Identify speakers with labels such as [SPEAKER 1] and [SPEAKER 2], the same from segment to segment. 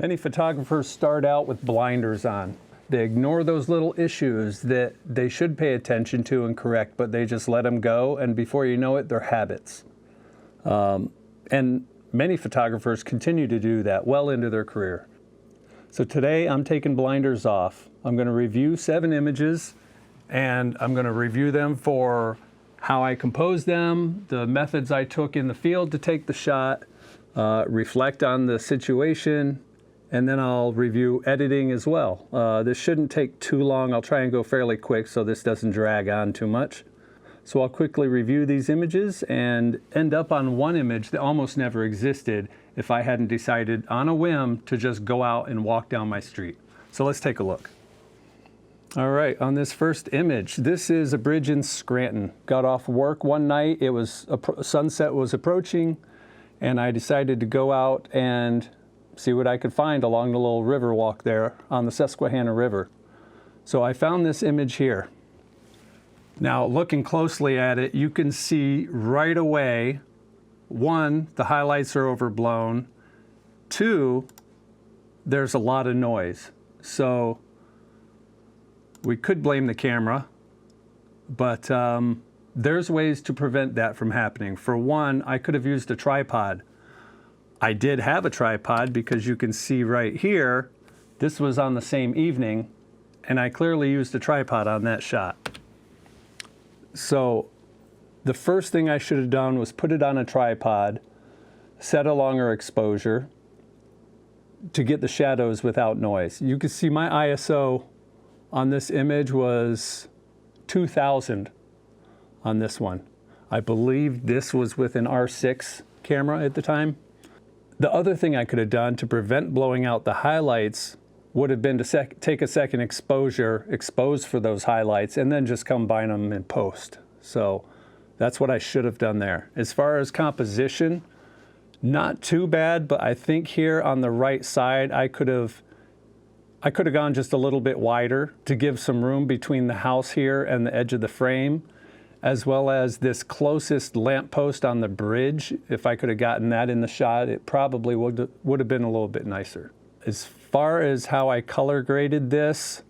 [SPEAKER 1] Many photographers start out with blinders on. They ignore those little issues that they should pay attention to and correct, but they just let them go, and before you know it, they're habits. And many photographers continue to do that well into their career. So today I'm taking blinders off. I'm going to review 7 images, and I'm going to review them for how I composed them, the methods I took in the field to take the shot, reflect on the situation, and then I'll review editing as well. This shouldn't take too long. I'll try and go fairly quick so this doesn't drag on too much. So I'll quickly review these images and end up on one image that almost never existed if I hadn't decided on a whim to just go out and walk down my street. So let's take a look. All right, on this first image, this is a bridge in Scranton. Got off work one night, it was sunset was approaching, and I decided to go out and see what I could find along the little river walk there on the Susquehanna River. So I found this image here. Now, looking closely at it, you can see right away, 1, the highlights are overblown. 2, there's a lot of noise. So we could blame the camera, but there's ways to prevent that from happening. For one, I could have used a tripod. I did have a tripod because you can see right here, this was on the same evening, and I clearly used a tripod on that shot. So the first thing I should have done was put it on a tripod, set a longer exposure to get the shadows without noise. You can see my ISO on this image was 2000 on this one. I believe this was with an R6 camera at the time. The other thing I could have done to prevent blowing out the highlights would have been to take a second exposure, expose for those highlights, and then just combine them in post. So that's what I should have done there. As far as composition, not too bad, but I think here on the right side, I could have gone just a little bit wider to give some room between the house here and the edge of the frame, as well as this closest lamppost on the bridge. If I could have gotten that in the shot, it probably would have been a little bit nicer. As far as how I color graded this,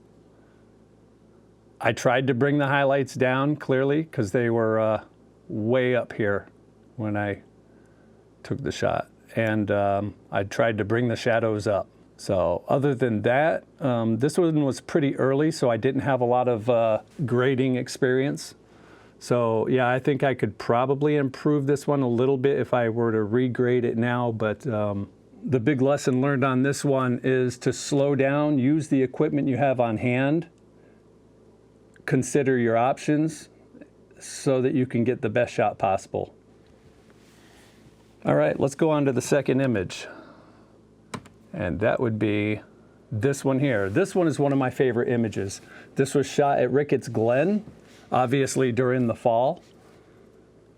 [SPEAKER 1] I tried to bring the highlights down clearly because they were way up here when I took the shot. And I tried to bring the shadows up. So other than that, this one was pretty early, so I didn't have a lot of grading experience. So yeah, I think I could probably improve this one a little bit if I were to regrade it now, but the big lesson learned on this one is to slow down, use the equipment you have on hand, consider your options so that you can get the best shot possible. All right, let's go on to the second image. And that would be this one here. This one is one of my favorite images. This was shot at Ricketts Glen, obviously during the fall.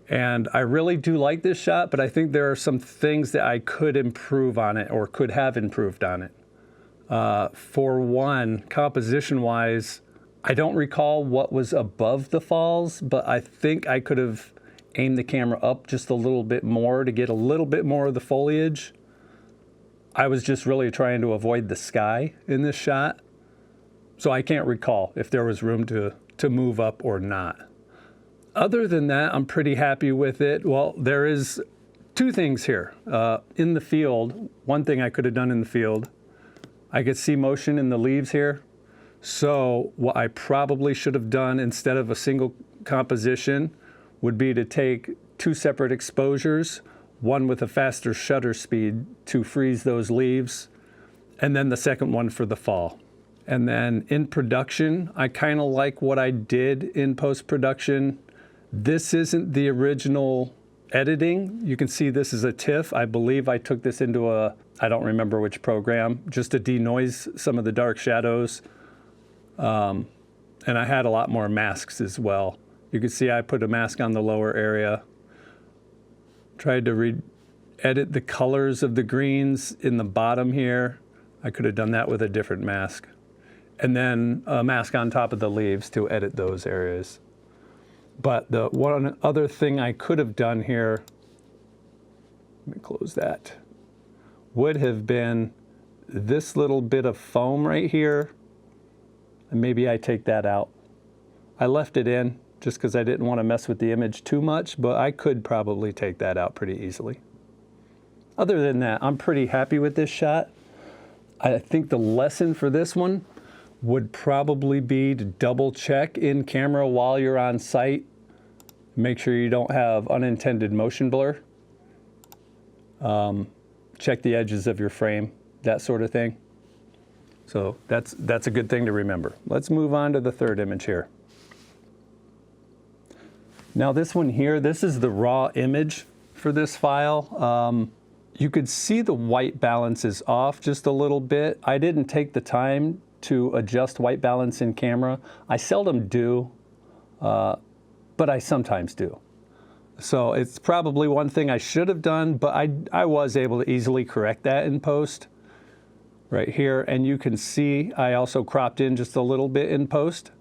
[SPEAKER 1] And I really do like this shot, but I think there are some things that I could improve on it or could have improved on it. For one, composition-wise, I don't recall what was above the falls, but I think I could have aimed the camera up just a little bit more to get a little bit more of the foliage. I was just really trying to avoid the sky in this shot. So I can't recall if there was room to move up or not. Other than that, I'm pretty happy with it. Well, there is 2 things here. In the field, one thing I could have done in the field, I could see motion in the leaves here. So what I probably should have done instead of a single composition would be to take 2 separate exposures, one with a faster shutter speed to freeze those leaves, and then the second one for the fall. And then in production, I kind of like what I did in post-production. This isn't the original editing. You can see this is a TIFF. I believe I took this into I don't remember which program, just to denoise some of the dark shadows. And I had a lot more masks as well. You can see I put a mask on the lower area. Tried to edit the colors of the greens in the bottom here. I could have done that with a different mask. And then a mask on top of the leaves to edit those areas. But the one other thing I could have done here, let me close that, would have been this little bit of foam right here, and maybe I take that out. I left it in just because I didn't want to mess with the image too much, but I could probably take that out pretty easily. Other than that, I'm pretty happy with this shot. I think the lesson for this one would probably be to double check in camera while you're on site. Make sure you don't have unintended motion blur. Check the edges of your frame, that sort of thing. So that's a good thing to remember. Let's move on to the third image here. Now this one here, this is the raw image for this file. You could see the white balance is off just a little bit. I didn't take the time to adjust white balance in camera. I seldom do, but I sometimes do. So it's probably one thing I should have done, but I was able to easily correct that in post right here. And you can see I also cropped in just a little bit in post.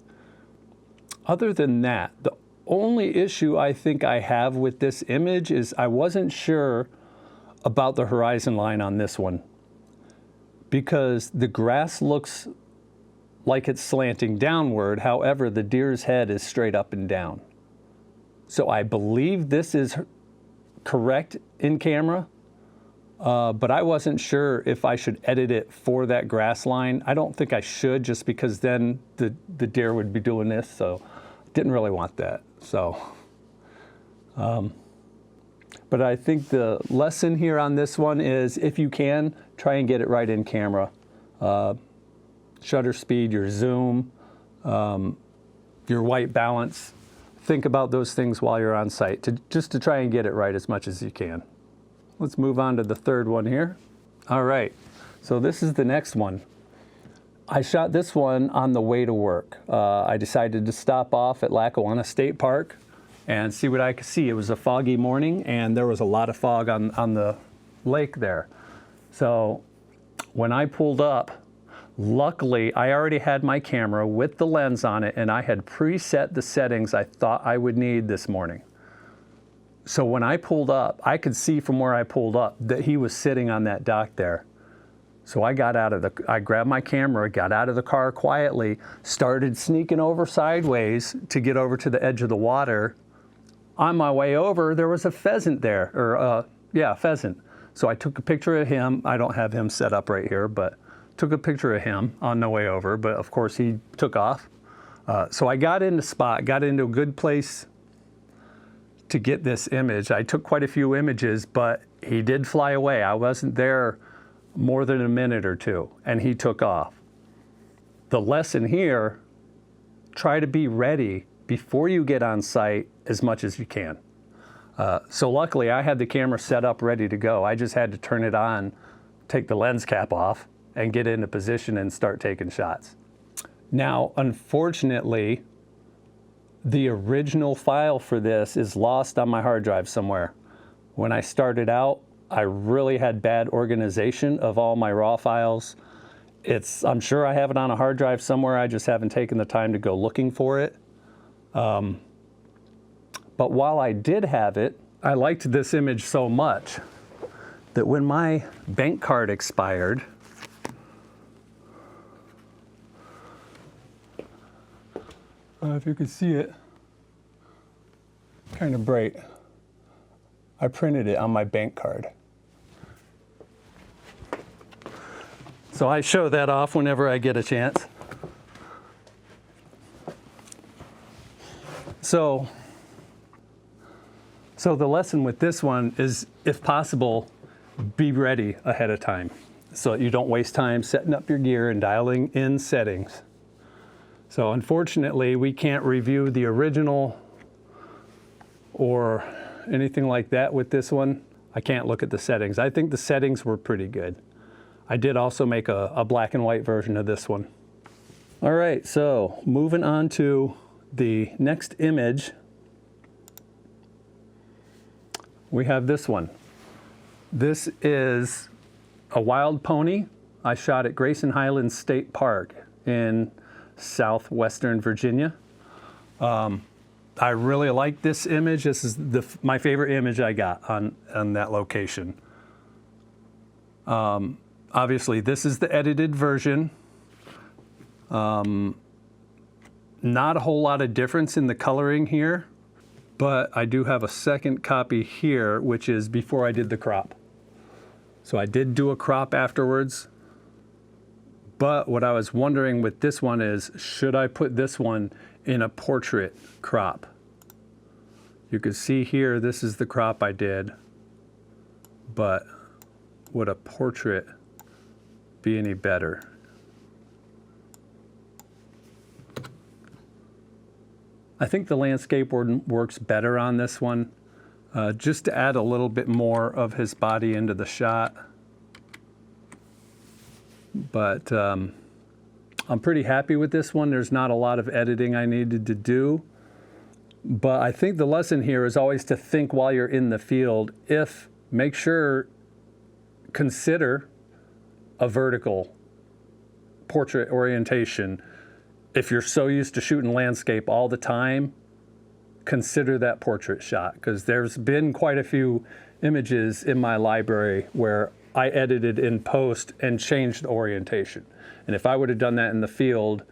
[SPEAKER 1] Other than that, the only issue I think I have with this image is I wasn't sure about the horizon line on this one, because the grass looks like it's slanting downward. However, the deer's head is straight up and down. So I believe this is correct in camera, but I wasn't sure if I should edit it for that grass line. I don't think I should, just because then the deer would be doing this, so didn't really want that. So, but I think the lesson here on this one is, if you can, try and get it right in camera. Shutter speed, your zoom, your white balance. Think about those things while you're on site, just to try and get it right as much as you can. Let's move on to the third one here. All right, so this is the next one. I shot this one on the way to work. I decided to stop off at Lackawanna State Park and see what I could see. It was a foggy morning, and there was a lot of fog on the lake there. So when I pulled up, luckily, I already had my camera with the lens on it, and I had preset the settings I thought I would need this morning. So when I pulled up, I could see from where I pulled up that he was sitting on that dock there. So I grabbed my camera, got out of the car quietly, started sneaking over sideways to get over to the edge of the water. On my way over, there was a pheasant there, or pheasant. So I took a picture of him. I don't have him set up right here, but took a picture of him on the way over, but of course he took off. So I got into a good place to get this image. I took quite a few images, but he did fly away. I wasn't there more than a minute or two, and he took off. The lesson here, try to be ready before you get on site as much as you can. So luckily I had the camera set up ready to go. I just had to turn it on, take the lens cap off, and get into position and start taking shots. Now, unfortunately, the original file for this is lost on my hard drive somewhere. When I started out, I really had bad organization of all my raw files. I'm sure I have it on a hard drive somewhere, I just haven't taken the time to go looking for it. But while I did have it, I liked this image so much that when my bank card expired, if you could see it, kind of bright, I printed it on my bank card. So I show that off whenever I get a chance. So the lesson with this one is, if possible, be ready ahead of time so that you don't waste time setting up your gear and dialing in settings. So unfortunately, we can't review the original or anything like that with this one. I can't look at the settings. I think the settings were pretty good. I did also make a black and white version of this one. All right, so moving on to the next image, we have this one. This is a wild pony I shot at Grayson Highlands State Park in southwestern Virginia. I really like this image. This is my favorite image I got on that location. Obviously, this is the edited version. Not a whole lot of difference in the coloring here, but I do have a second copy here, which is before I did the crop. So I did do a crop afterwards, but what I was wondering with this one is, should I put this one in a portrait crop? You can see here, this is the crop I did, but would a portrait be any better? I think the landscape works better on this one, just to add a little bit more of his body into the shot. But I'm pretty happy with this one. There's not a lot of editing I needed to do. But I think the lesson here is always to think while you're in the field, consider a vertical portrait orientation. If you're so used to shooting landscape all the time, consider that portrait shot, because there's been quite a few images in my library where I edited in post and changed the orientation. And if I would have done that in the field,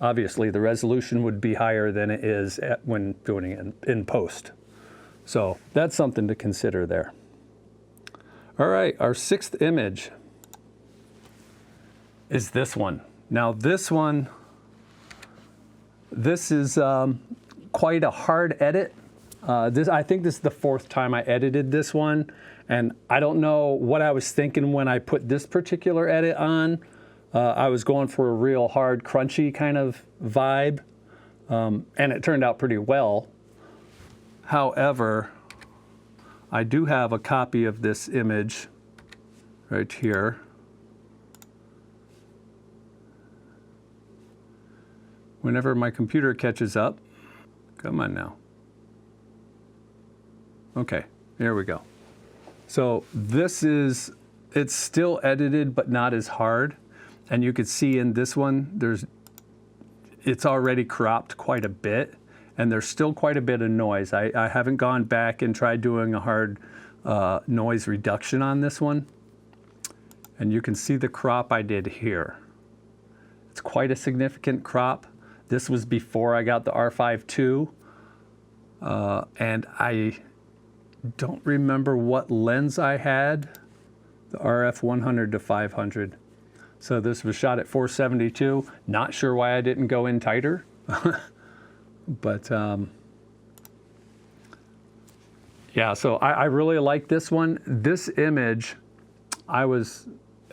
[SPEAKER 1] obviously the resolution would be higher than it is when doing it in post. So that's something to consider there. All right, our sixth image is this one. Now this is quite a hard edit. I think this is the fourth time I edited this one, and I don't know what I was thinking when I put this particular edit on. I was going for a real hard, crunchy kind of vibe, and it turned out pretty well. However, I do have a copy of this image right here. Whenever my computer catches up, come on now. Okay, here we go. So it's still edited, but not as hard. And you can see in this one, it's already cropped quite a bit, and there's still quite a bit of noise. I haven't gone back and tried doing a hard noise reduction on this one. And you can see the crop I did here. It's quite a significant crop. This was before I got the R5 II, and I don't remember what lens I had, the RF 100 to 500. So this was shot at 472. Not sure why I didn't go in tighter, but yeah, so I really like this one. This image,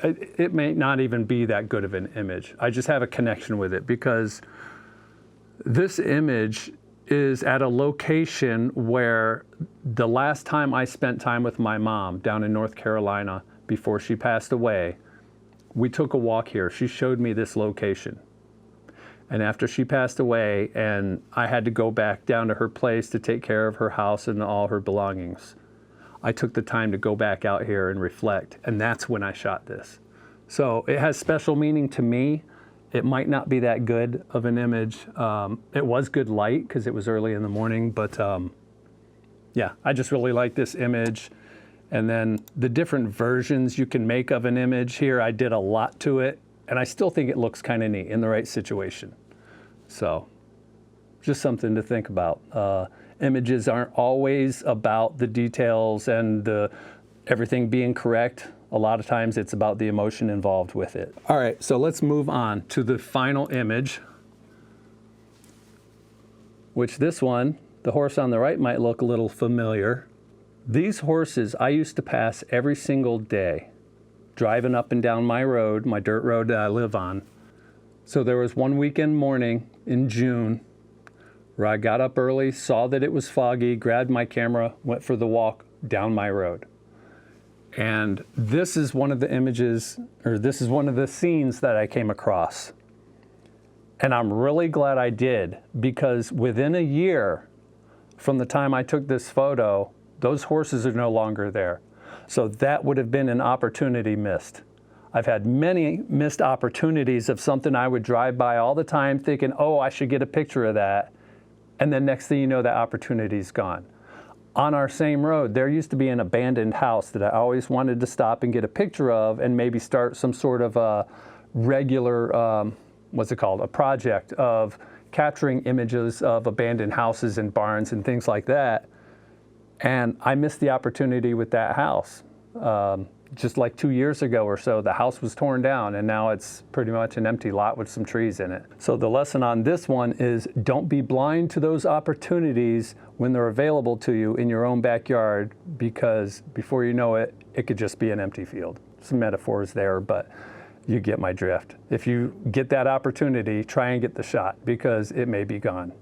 [SPEAKER 1] it may not even be that good of an image. I just have a connection with it because this image is at a location where the last time I spent time with my mom down in North Carolina before she passed away, we took a walk here. She showed me this location. And after she passed away and I had to go back down to her place to take care of her house and all her belongings, I took the time to go back out here and reflect. And that's when I shot this. So it has special meaning to me. It might not be that good of an image. It was good light because it was early in the morning, but yeah, I just really like this image. And then the different versions you can make of an image here, I did a lot to it, and I still think it looks kind of neat in the right situation. So just something to think about. Images aren't always about the details and everything being correct. A lot of times it's about the emotion involved with it. All right, so let's move on to the final image, which this one, the horse on the right might look a little familiar. These horses I used to pass every single day, driving up and down my road, my dirt road that I live on. So there was one weekend morning in June where I got up early, saw that it was foggy, grabbed my camera, went for the walk down my road. And this is one of the images, or this is one of the scenes that I came across. And I'm really glad I did, because within a year from the time I took this photo, those horses are no longer there. So that would have been an opportunity missed. I've had many missed opportunities of something I would drive by all the time thinking, oh, I should get a picture of that. And then next thing you know, that opportunity's gone. on our same road, there used to be an abandoned house that I always wanted to stop and get a picture of and maybe start some sort of a regular, what's it called, a project of capturing images of abandoned houses and barns and things like that. And I missed the opportunity with that house. Just like 2 years ago or so, the house was torn down and now it's pretty much an empty lot with some trees in it. So the lesson on this one is don't be blind to those opportunities when they're available to you in your own backyard, because before you know it, it could just be an empty field. Some metaphors there, but you get my drift. If you get that opportunity, try and get the shot because it may be gone.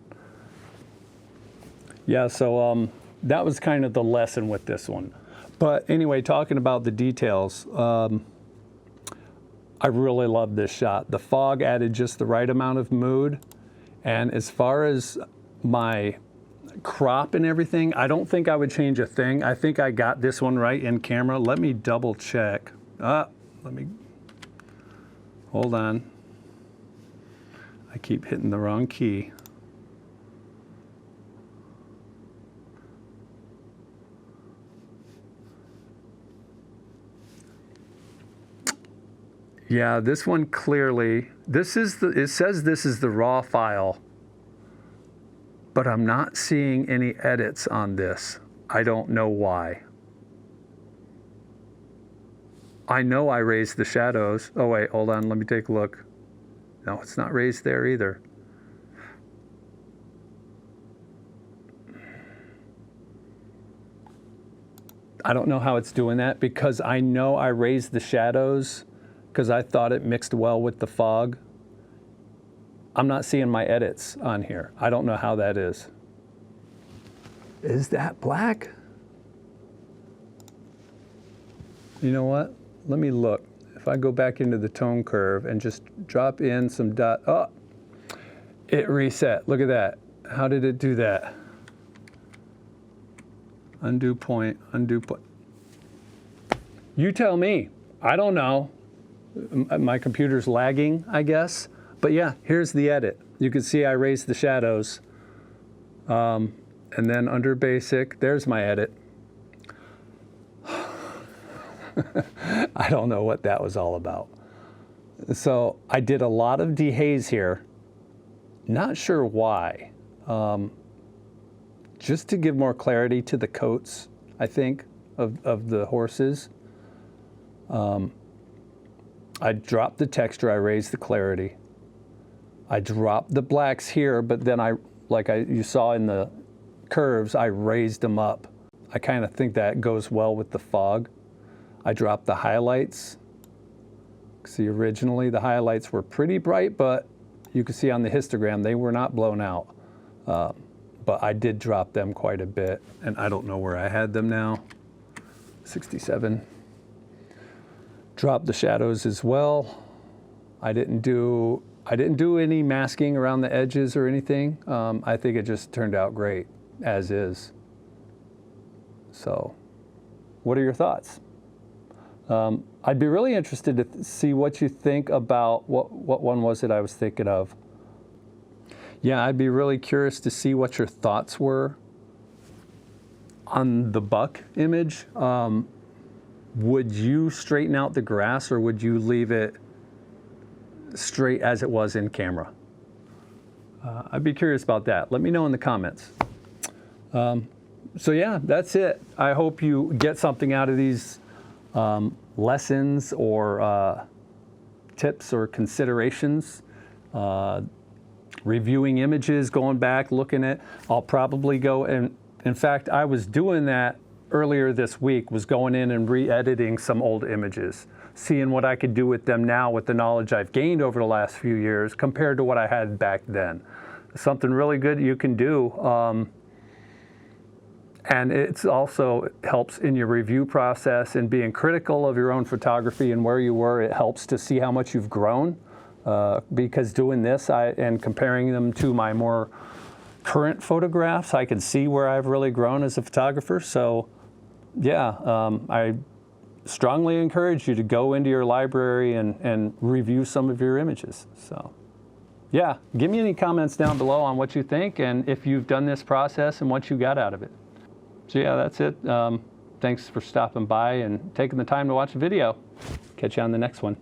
[SPEAKER 1] Yeah, so that was kind of the lesson with this one. But anyway, talking about the details, I really love this shot. The fog added just the right amount of mood. And as far as my crop and everything, I don't think I would change a thing. I think I got this one right in camera. Let me double check. Hold on. I keep hitting the wrong key. Yeah, this one clearly, it says this is the raw file, but I'm not seeing any edits on this. I don't know why. I know I raised the shadows. Oh wait, hold on, let me take a look. No, it's not raised there either. I don't know how it's doing that because I know I raised the shadows because I thought it mixed well with the fog. I'm not seeing my edits on here. I don't know how that is. Is that black? You know what? Let me look. If I go back into the tone curve and just drop in some dot, oh, it reset. Look at that. How did it do that? Undo point, undo point. You tell me. I don't know. My computer's lagging, I guess. But yeah, here's the edit. You can see I raised the shadows. And then under basic, there's my edit. I don't know what that was all about. So I did a lot of dehaze here. Not sure why. Just to give more clarity to the coats, I think, of the horses. I dropped the texture, I raised the clarity. I dropped the blacks here, but then you saw in the curves, I raised them up. I kind of think that goes well with the fog. I dropped the highlights. See, originally the highlights were pretty bright, but you can see on the histogram, they were not blown out. But I did drop them quite a bit, and I don't know where I had them now. 67. Drop the shadows as well. I didn't do any masking around the edges or anything. I think it just turned out great as is. So, what are your thoughts? I'd be really interested to see what you think about what one was it I was thinking of. Yeah, I'd be really curious to see what your thoughts were on the buck image. Would you straighten out the grass or would you leave it straight as it was in camera? I'd be curious about that. Let me know in the comments. So yeah, that's it. I hope you get something out of these lessons or tips or considerations. Reviewing images, going back, looking at, I'll probably go and, in fact, I was doing that earlier this week, was going in and re-editing some old images, seeing what I could do with them now with the knowledge I've gained over the last few years compared to what I had back then. Something really good you can do. And it also helps in your review process and being critical of your own photography and where you were. It helps to see how much you've grown because doing this and comparing them to my more current photographs, I can see where I've really grown as a photographer. So yeah, I strongly encourage you to go into your library and review some of your images. So yeah, give me any comments down below on what you think and if you've done this process and what you got out of it. So yeah, that's it. Thanks for stopping by and taking the time to watch the video. Catch you on the next one.